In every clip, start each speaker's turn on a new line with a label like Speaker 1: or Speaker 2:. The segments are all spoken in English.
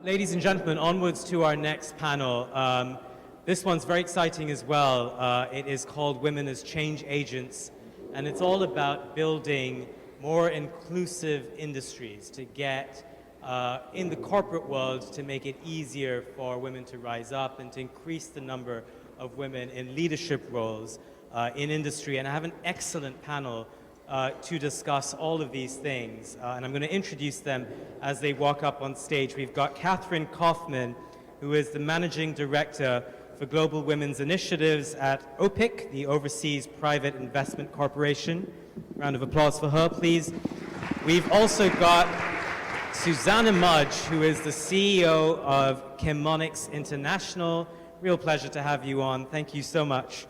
Speaker 1: Ladies and gentlemen, onwards to our next panel. This one's very exciting as well. It is called Women as Change Agents, and it's all about building more inclusive industries to get in the corporate world to make it easier for women to rise up and to increase the number of women in leadership roles in industry. And I have an excellent panel to discuss all of these things. And I'm going to introduce them as they walk up on stage. We've got Catherine Kaufman, who is the Managing Director for Global Women's Initiatives at OPIC, the Overseas Private Investment Corporation. Round of applause for her, please. We've also got Susanna Mudge, who is the CEO of Chemonics International. Real pleasure to have you on. Thank you so much.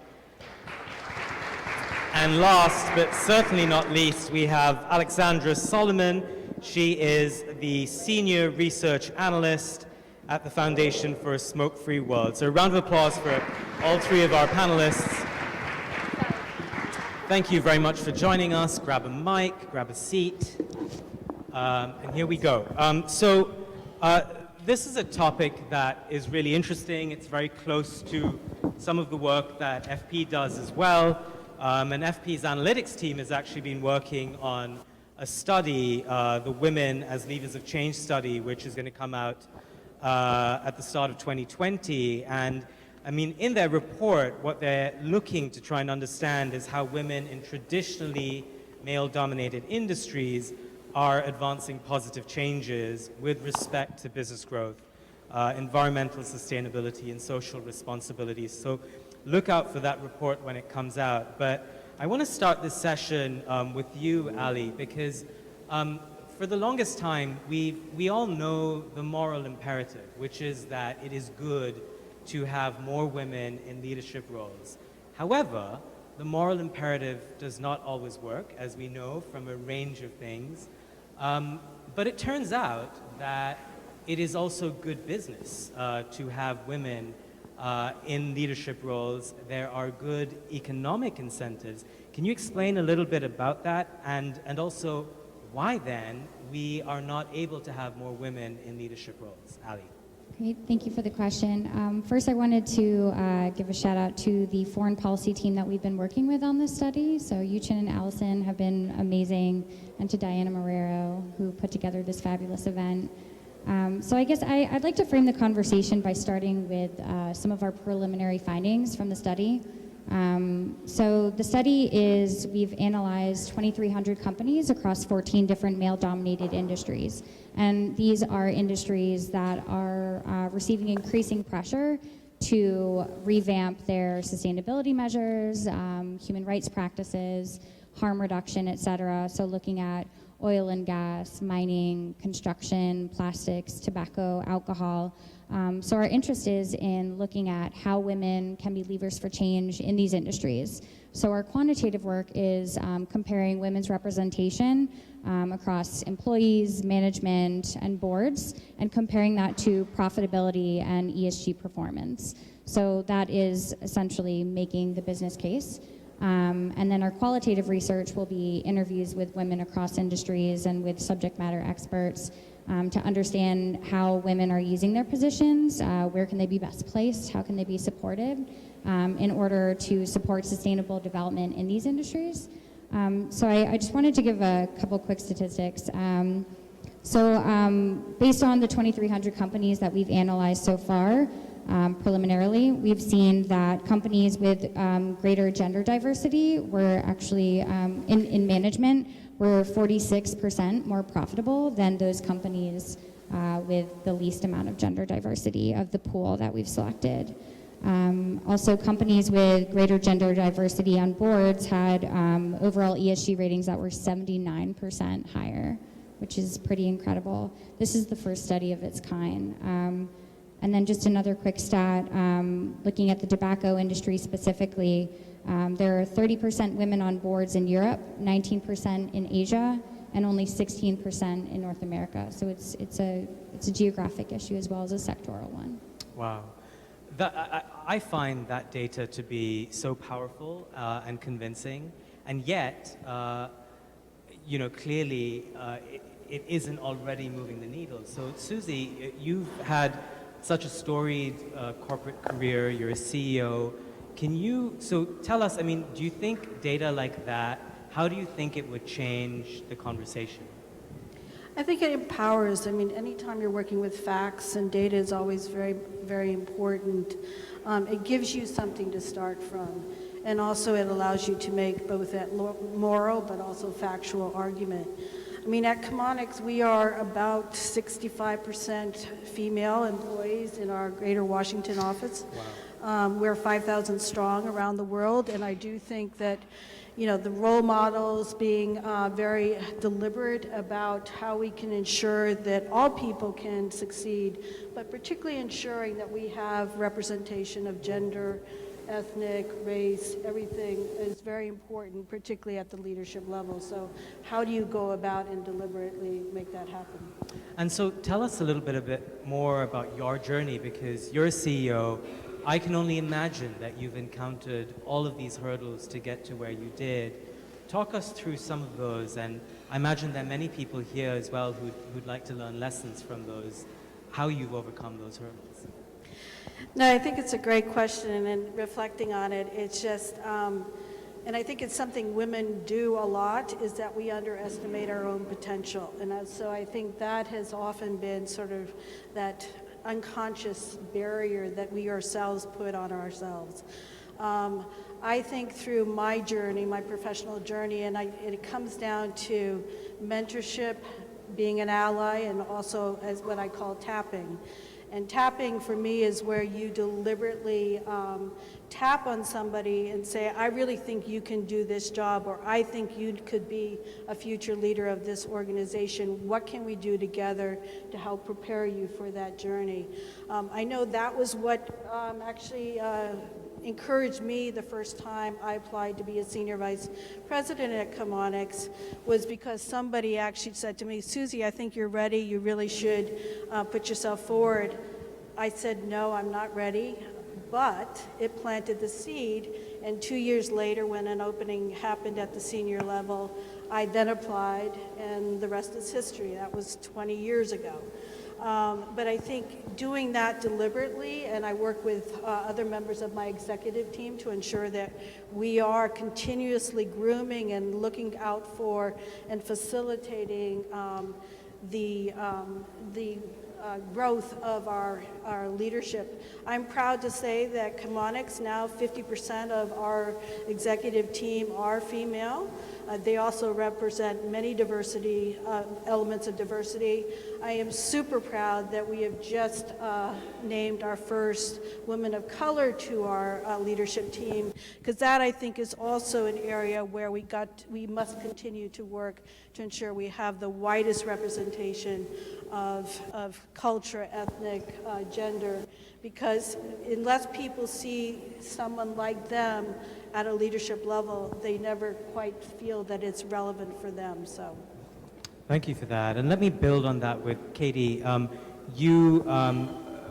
Speaker 1: And last, but certainly not least, we have Alexandra Solomon. She is the Senior Research Analyst at the Foundation for a Smoke-Free World. So a round of applause for all three of our panelists. Thank you very much for joining us. Grab a mic, grab a seat, and here we go. This is a topic that is really interesting. It's very close to some of the work that FP does as well. And FP's analytics team has actually been working on a study, the Women as Leaders of Change study, which is going to come out at the start of 2020. And I mean, in their report, what they're looking to try and understand is how women in traditionally male-dominated industries are advancing positive changes with respect to business growth, environmental sustainability, and social responsibility. So look out for that report when it comes out. But I want to start this session with you, Ali, because for the longest time, we all know the moral imperative, which is that it is good to have more women in leadership roles. However, the moral imperative does not always work, as we know from a range of things. But it turns out that it is also good business to have women in leadership roles. There are good economic incentives. Can you explain a little bit about that, and also why then we are not able to have more women in leadership roles? Ali.
Speaker 2: Great, thank you for the question. First, I wanted to give a shout out to the foreign policy team that we've been working with on this study. So Yuchin and Allison have been amazing, and to Diana Marrero, who put together this fabulous event. So I guess I'd like to frame the conversation by starting with some of our preliminary findings from the study. So the study is, we've analyzed 2,300 companies across 14 different male-dominated industries. And these are industries that are receiving increasing pressure to revamp their sustainability measures, human rights practices, harm reduction, et cetera. So looking at oil and gas, mining, construction, plastics, tobacco, alcohol. So our interest is in looking at how women can be levers for change in these industries. So our quantitative work is comparing women's representation across employees, management, and boards, and comparing that to profitability and ESG performance. So that is essentially making the business case. And then our qualitative research will be interviews with women across industries and with subject matter experts to understand how women are using their positions, where can they be best placed, how can they be supported in order to support sustainable development in these industries. So I just wanted to give a couple quick statistics. Based on the 2,300 companies that we've analyzed so far, preliminarily, we've seen that companies with greater gender diversity were actually, in management, were 46% more profitable than those companies with the least amount of gender diversity of the pool that we've selected. Also, companies with greater gender diversity on boards had overall ESG ratings that were 79% higher, which is pretty incredible. This is the first study of its kind. And then just another quick stat, looking at the tobacco industry specifically, there are 30% women on boards in Europe, 19% in Asia, and only 16% in North America. So it's a geographic issue as well as a sectoral one.
Speaker 1: Wow. I find that data to be so powerful and convincing, and yet clearly it isn't already moving the needle. So Susie, you've had such a storied corporate career, you're a CEO. So tell us, do you think data like that, how do you think it would change the conversation?
Speaker 3: I think it empowers. Anytime you're working with facts, and data is always very, very important, it gives you something to start from. And also it allows you to make both that moral but also factual argument. At Chemonics, we are about 65% female employees in our Greater Washington office. Wow. We're 5,000 strong around the world, and I do think that the role models being very deliberate about how we can ensure that all people can succeed, but particularly ensuring that we have representation of gender, ethnic, race, everything is very important, particularly at the leadership level. So how do you go about and deliberately make that happen?
Speaker 1: And so tell us a bit more about your journey, because you're a CEO. I can only imagine that you've encountered all of these hurdles to get to where you did. Talk us through some of those, and I imagine there are many people here as well who'd like to learn lessons from those, how you've overcome those hurdles.
Speaker 3: No, I think it's a great question, and reflecting on it, it's just, and I think it's something women do a lot, is that we underestimate our own potential. And so I think that has often been sort of that unconscious barrier that we ourselves put on ourselves. I think through my journey, my professional journey, and it comes down to mentorship, being an ally, and also as what I call tapping. And tapping for me is where you deliberately tap on somebody and say, I really think you can do this job, or I think you could be a future leader of this organization. What can we do together to help prepare you for that journey? I know that was what actually encouraged me the first time I applied to be a senior vice president at Chemonics, was because somebody actually said to me, Susie, I think you're ready. You really should put yourself forward. I said, no, I'm not ready. But it planted the seed, and 2 years later, when an opening happened at the senior level, I then applied, and the rest is history. That was 20 years ago. But I think doing that deliberately, and I work with other members of my executive team to ensure that we are continuously grooming and looking out for and facilitating the growth of our leadership. I'm proud to say that Chemonics, now 50% of our executive team are female. They also represent many diversity, elements of diversity. I am super proud that we have just named our first woman of color to our leadership team, because that, I think, is also an area where we must continue to work to ensure we have the widest representation of culture, ethnic, gender, because unless people see someone like them at a leadership level, they never quite feel that it's relevant for them. So,
Speaker 1: thank you for that. And let me build on that with Katie.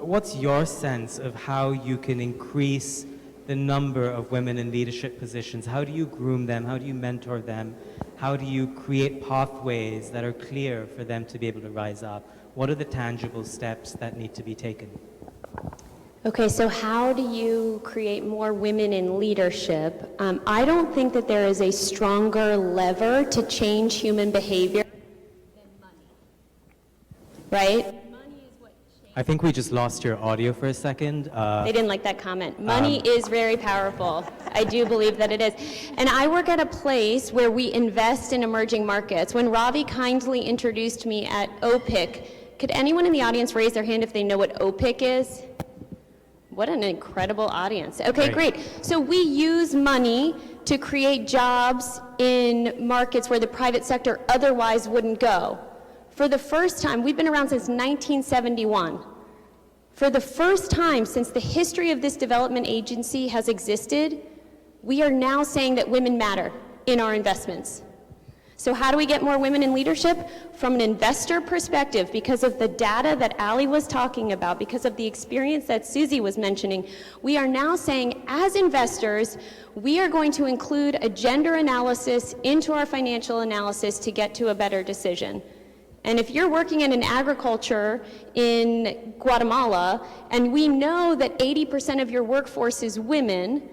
Speaker 1: What's your sense of how you can increase the number of women in leadership positions? How do you groom them? How do you mentor them? How do you create pathways that are clear for them to be able to rise up? What are the tangible steps that need to be taken?
Speaker 4: Okay, so how do you create more women in leadership? I don't think that there is a stronger lever to change human behavior than money, right? Money is what changes.
Speaker 1: I think we just lost your audio for a second.
Speaker 4: They didn't like that comment. Money is very powerful. I do believe that it is. And I work at a place where we invest in emerging markets. When Ravi kindly introduced me at OPIC, could anyone in the audience raise their hand if they know what OPIC is? What an incredible audience. Okay, great. So we use money to create jobs in markets where the private sector otherwise wouldn't go. For the first time, we've been around since 1971. For the first time since the history of this development agency has existed, we are now saying that women matter in our investments. So how do we get more women in leadership? From an investor perspective, because of the data that Ali was talking about, because of the experience that Susie was mentioning, we are now saying, as investors, we are going to include a gender analysis into our financial analysis to get to a better decision. And if you're working in an agriculture in Guatemala, and we know that 80% of your workforce is women,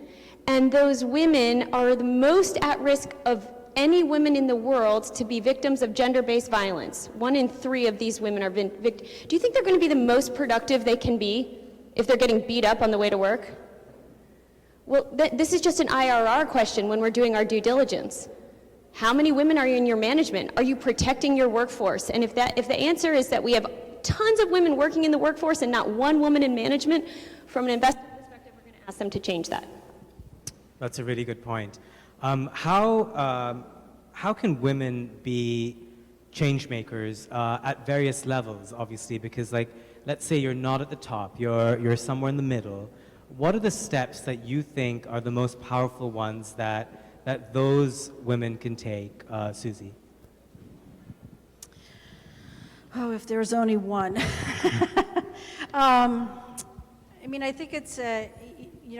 Speaker 4: and those women are the most at risk of any women in the world to be victims of gender-based violence. 1 in 3 of these women are victims. Do you think they're going to be the most productive they can be if they're getting beat up on the way to work? Well, this is just an IRR question when we're doing our due diligence. How many women are in your management? Are you protecting your workforce? And if the answer is that we have tons of women working in the workforce and not one woman in management, from an investor perspective, we're going to ask them to change that.
Speaker 1: That's a really good point. How can women be change makers at various levels, obviously, because like, let's say you're not at the top, you're somewhere in the middle. What are the steps that you think are the most powerful ones that those women can take, Susie?
Speaker 3: Oh, if there's only one. I mean, I think it's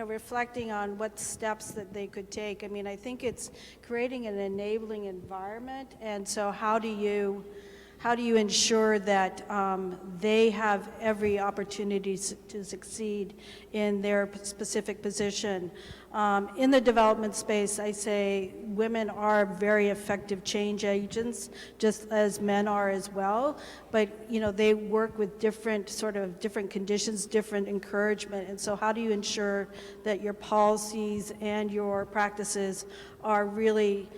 Speaker 3: reflecting on what steps that they could take. I mean, I think it's creating an enabling environment, and so how do you ensure that they have every opportunity to succeed in their specific position? In the development space, I say women are very effective change agents, just as men are as well. But they work with different conditions, different encouragement. And so, how do you ensure that your policies and your practices are really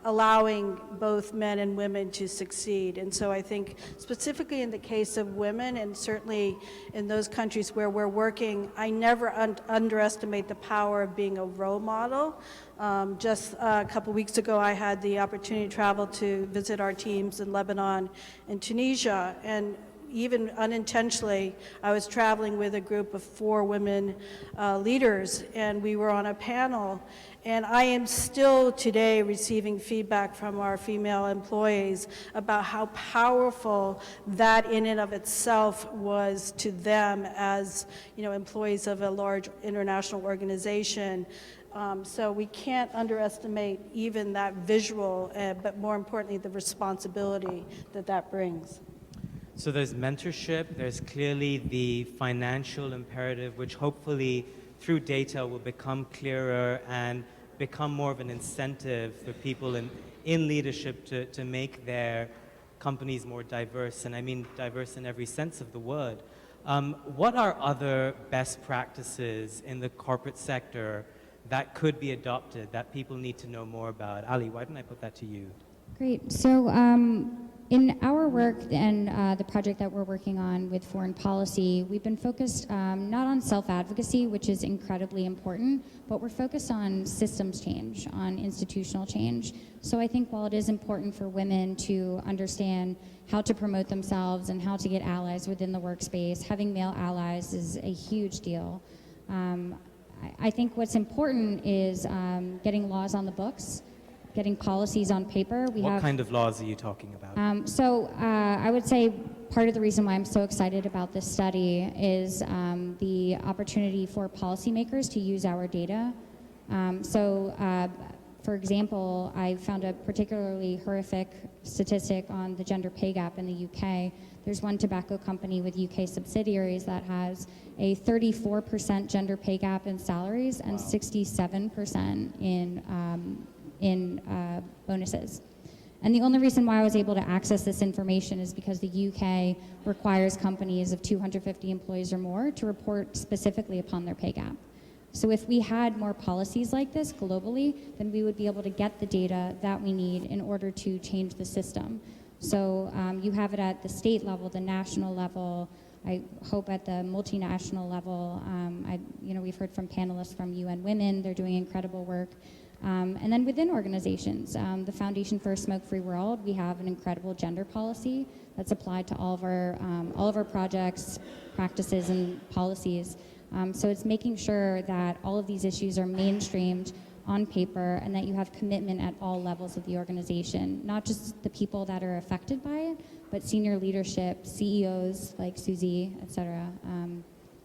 Speaker 3: allowing both men and women to succeed? And so I think specifically in the case of women, and certainly in those countries where we're working, I never underestimate the power of being a role model. Just a couple weeks ago, I had the opportunity to travel to visit our teams in Lebanon and Tunisia, and even unintentionally, I was traveling with a group of 4 women leaders, and we were on a panel. And I am still today receiving feedback from our female employees about how powerful that in and of itself was to them as employees of a large international organization. So we can't underestimate even that visual, but more importantly, the responsibility that brings.
Speaker 1: So there's mentorship, there's clearly the financial imperative, which hopefully through data will become clearer and become more of an incentive for people in leadership to make their companies more diverse, and I mean diverse in every sense of the word. What are other best practices in the corporate sector that could be adopted that people need to know more about? Ali, why don't I put that to you?
Speaker 2: Great. So in our work and the project that we're working on with foreign policy, we've been focused not on self-advocacy, which is incredibly important, but we're focused on systems change, on institutional change. So I think while it is important for women to understand how to promote themselves and how to get allies within the workspace, having male allies is a huge deal. I think what's important is getting laws on the books, getting policies on paper.
Speaker 1: What kind of laws are you talking about?
Speaker 2: I would say part of the reason why I'm so excited about this study is the opportunity for policymakers to use our data. For example, I found a particularly horrific statistic on the gender pay gap in the UK. There's one tobacco company with UK subsidiaries that has a 34% gender pay gap in salaries and 67% in bonuses. And the only reason why I was able to access this information is because the UK requires companies of 250 employees or more to report specifically upon their pay gap. So if we had more policies like this globally, then we would be able to get the data that we need in order to change the system. So you have it at the state level, the national level, I hope at the multinational level. We've heard from panelists from UN Women, they're doing incredible work. And then within organizations, the Foundation for a Smoke-Free World, we have an incredible gender policy that's applied to all of our projects, practices, and policies. So it's making sure that all of these issues are mainstreamed on paper, and that you have commitment at all levels of the organization, not just the people that are affected by it, but senior leadership, CEOs like Susie, et cetera.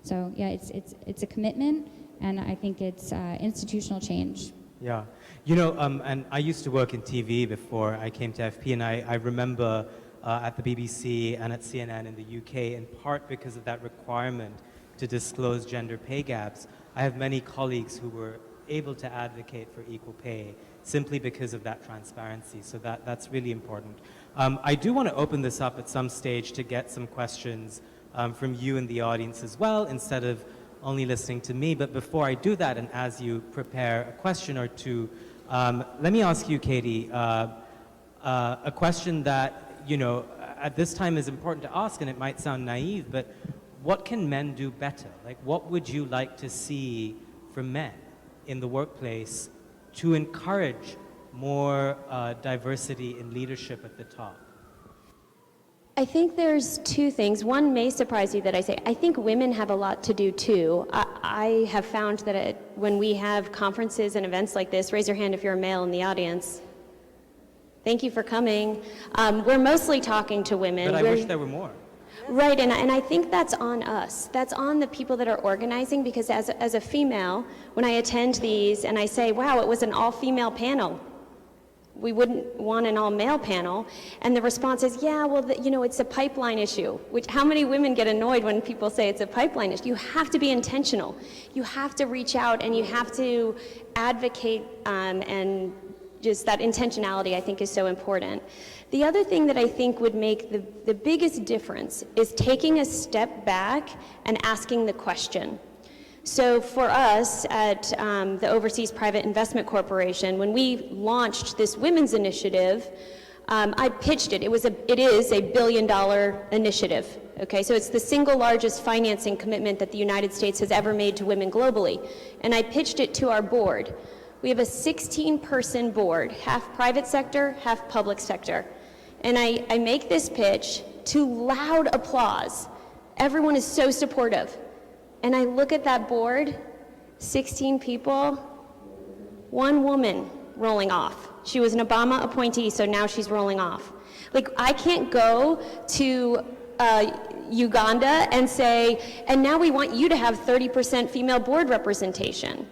Speaker 2: So yeah, it's a commitment, and I think it's institutional change.
Speaker 1: Yeah, you know, and I used to work in TV before I came to FP, and I remember at the BBC and at CNN in the UK, in part because of that requirement to disclose gender pay gaps, I have many colleagues who were able to advocate for equal pay simply because of that transparency. So that's really important. I do want to open this up at some stage to get some questions from you in the audience as well, instead of only listening to me. But before I do that, and as you prepare a question or two, let me ask you, Katie, a question that, you know, at this time is important to ask, and it might sound naive, but what can men do better? Like, what would you like to see from men in the workplace to encourage more diversity in leadership at the top?
Speaker 4: I think there's two things. One may surprise you that I say. I think women have a lot to do too. I have found that when we have conferences and events like this, raise your hand if you're a male in the audience. Thank you for coming. We're mostly talking to women.
Speaker 1: But I wish there were more.
Speaker 4: Right, and I think that's on us. That's on the people that are organizing, because as a female, when I attend these and I say, wow, it was an all-female panel, we wouldn't want an all-male panel, and the response is, yeah, well, you know, it's a pipeline issue. Which, how many women get annoyed when people say it's a pipeline issue? You have to be intentional. You have to reach out, and you have to advocate, and just that intentionality, I think, is so important. The other thing that I think would make the biggest difference is taking a step back and asking the question. So for us at the Overseas Private Investment Corporation, when we launched this women's initiative, I pitched it. It is a $1 billion initiative. Okay, so it's the single largest financing commitment that the United States has ever made to women globally. And I pitched it to our board. We have a 16-person board, half private sector, half public sector. And I make this pitch to loud applause. Everyone is so supportive. And I look at that board, 16 people, one woman rolling off. She was an Obama appointee, so now she's rolling off. Like, I can't go to Uganda and say, and now we want you to have 30% female board representation.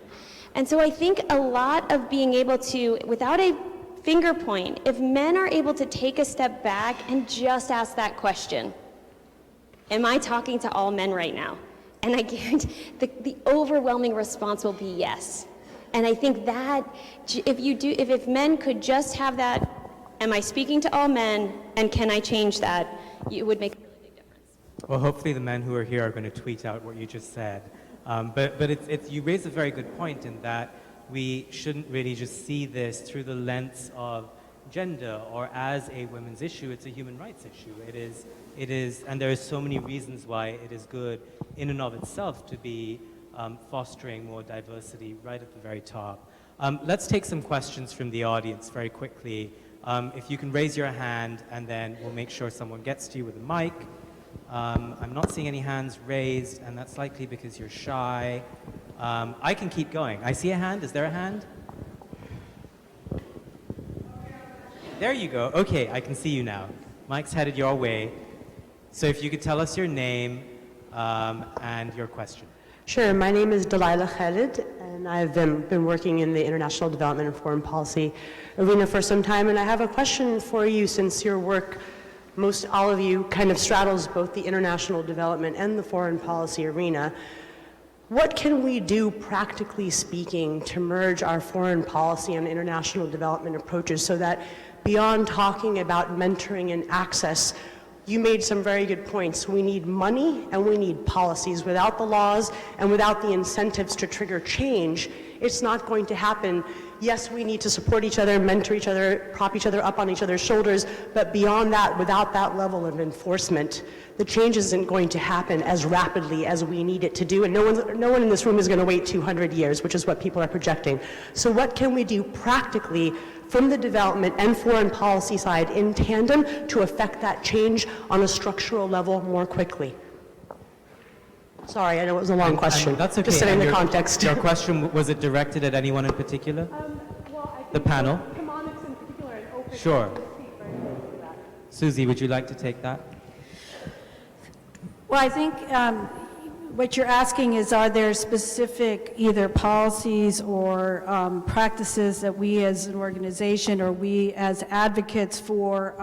Speaker 4: And so I think a lot of being able to, without a finger point, if men are able to take a step back and just ask that question, am I talking to all men right now? And I guarantee the overwhelming response will be yes. And I think that if men could just have that, am I speaking to all men, and can I change that, it would make a really big difference.
Speaker 1: Well, hopefully the men who are here are going to tweet out what you just said. But you raise a very good point in that we shouldn't really just see this through the lens of gender or as a women's issue. It's a human rights issue. It is, and there are so many reasons why it is good in and of itself to be fostering more diversity right at the very top. Let's take some questions from the audience very quickly. If you can raise your hand, and then we'll make sure someone gets to you with a mic. I'm not seeing any hands raised, and that's likely because you're shy. I can keep going. I see a hand. Is there a hand? There you go. Okay, I can see you now. Mike's headed your way. So if you could tell us your name and your question.
Speaker 5: Sure. My name is Delilah Khalid, and I've been working in the international development and foreign policy arena for some time. And I have a question for you, since your work, most all of you, kind of straddles both the international development and the foreign policy arena. What can we do, practically speaking, to merge our foreign policy and international development approaches so that beyond talking about mentoring and access, you made some very good points. We need money and we need policies. Without the laws and without the incentives to trigger change, it's not going to happen. Yes, we need to support each other, mentor each other, prop each other up on each other's shoulders, but beyond that, without that level of enforcement, the change isn't going to happen as rapidly as we need it to do, and no one in this room is going to wait 200 years, which is what people are projecting. So what can we do practically from the development and foreign policy side in tandem to affect that change on a structural level more quickly? Sorry, I know it was a long question.
Speaker 1: And that's okay.
Speaker 5: Just setting
Speaker 1: And
Speaker 5: the
Speaker 1: your-
Speaker 5: context.
Speaker 1: Your question, was it directed at anyone in particular? The panel?
Speaker 5: Economics in particular and OPIC.
Speaker 1: Sure. Susie, would you like to take that?
Speaker 3: Well, I think what you're asking is, are there specific either policies or practices that we as an organization or we as advocates for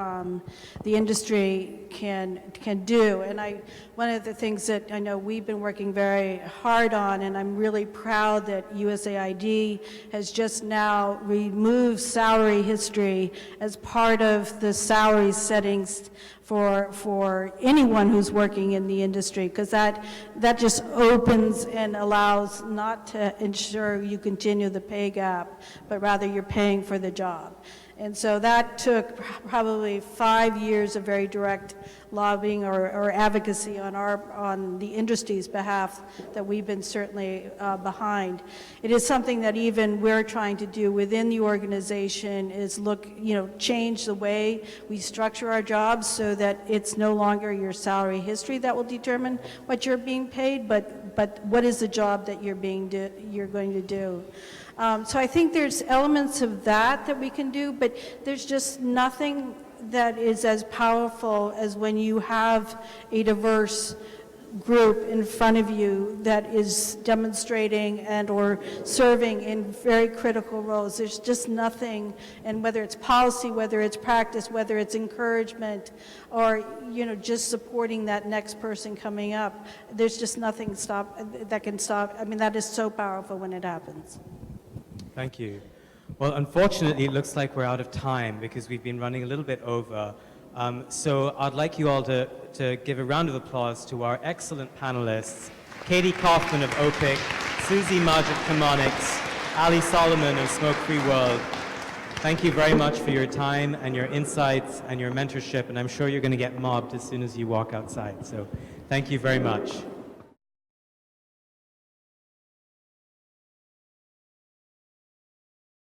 Speaker 3: the industry can do? And one of the things that I know we've been working very hard on, and I'm really proud that USAID has just now removed salary history as part of the salary settings for anyone who's working in the industry, because that just opens and allows not to ensure you continue the pay gap, but rather you're paying for the job. And so that took probably 5 years of very direct lobbying or advocacy on the industry's behalf that we've been certainly behind. It is something that even we're trying to do within the organization is change the way we structure our jobs so that it's no longer your salary history that will determine what you're being paid, but what is the job that you're going to do. So I think there's elements of that we can do, but there's just nothing that is as powerful as when you have a diverse group in front of you that is demonstrating and or serving in very critical roles. There's just nothing, and whether it's policy, whether it's practice, whether it's encouragement, or just supporting that next person coming up, there's just nothing that can stop. I mean, that is so powerful when it happens.
Speaker 1: Thank you. Well, unfortunately, it looks like we're out of time because we've been running a little bit over. So I'd like you all to give a round of applause to our excellent panelists, Katie Kaufman of OPIC, Susie Majid Kamonics, Ali Solomon of Smoke Free World. Thank you very much for your time and your insights and your mentorship, and I'm sure you're going to get mobbed as soon as you walk outside. So thank you very much.